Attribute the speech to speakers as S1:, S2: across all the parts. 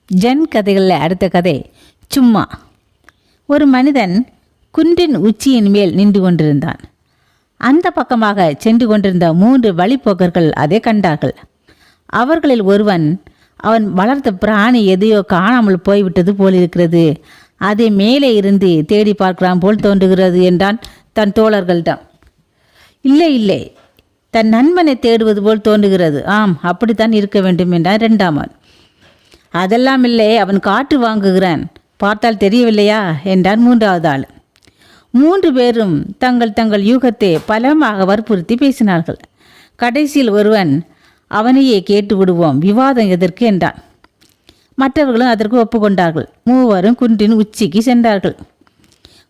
S1: Gen கதைகளில் அடுத்த கதை சும்மா. ஒரு மனிதன் குன்றின் உச்சியின் மேல் நின்று கொண்டிருந்தான். அந்த பக்கமாக சென்று கொண்டிருந்த 3 வழிப்போக்கர்கள் அதை கண்டார்கள். அவர்களில் ஒருவன், அவன் வளர்த்த பிராணி எதையோ காணாமல் போய்விட்டது போலிருக்கிறது, அதை மேலே இருந்து தேடி பார்க்கலாம் போல் தோன்றுகிறது என்றான் தன் தோழர்களிடம். இல்லை இல்லை, தன் நண்பனை தேடுவது போல் தோன்றுகிறது. ஆம், அப்படித்தான் இருக்க வேண்டும் என்றான் 2ஆம். அதெல்லாம் இல்லை, அவன் காற்று வாங்குகிறான், பார்த்தால் தெரியவில்லையா என்றான் 3வது ஆள். 3 பேரும் தங்கள் தங்கள் யூகத்தை பலமாக வற்புறுத்தி பேசினார்கள். கடைசியில் ஒருவன், அவனையே கேட்டு விடுவோம், விவாதம் எதற்கு என்றான். மற்றவர்களும் அதற்கு ஒப்புக்கொண்டார்கள். 3வரும் குன்றின் உச்சிக்கு சென்றார்கள்.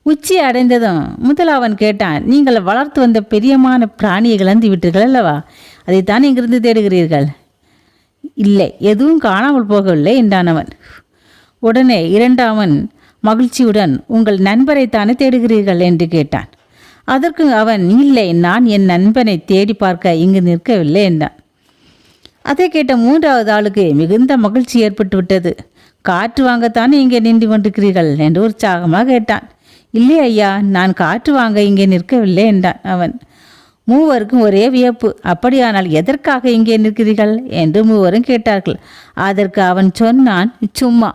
S1: உச்சி அடைந்ததும் முதலாவன் கேட்டான், நீங்கள் வளர்த்து வந்த பெரியமான பிராணியை இழந்து விட்டீர்கள் அல்லவா, அதைத்தான் இங்கிருந்து தேடுகிறீர்கள்? இல்லை, எதுவும் காணாமல் போகவில்லை என்றான் அவன். உடனே 2ஆவன் மகிழ்ச்சியுடன், உங்கள் நண்பரைத்தானே தேடுகிறீர்கள் என்று கேட்டான். அதற்கு அவன், இல்லை, நான் என் நண்பனை தேடி பார்க்க இங்கு நிற்கவில்லை என்றான். அதை கேட்ட 3வது ஆளுக்கு மிகுந்த மகிழ்ச்சி ஏற்பட்டு விட்டது. காற்று வாங்கத்தானே இங்கே நின்று கொண்டிருக்கிறீர்கள் என்று உற்சாகமாக கேட்டான். இல்லை ஐயா, நான் காற்று வாங்க இங்கே நிற்கவில்லை என்றான் அவன். 3வருக்கும் ஒரே வியப்பு. அப்படியானால் எதற்காக இங்கே நிற்கிறீர்கள் என்று 3வரும் கேட்டார்கள். அதற்கு அவன் சொன்னான், சும்மா.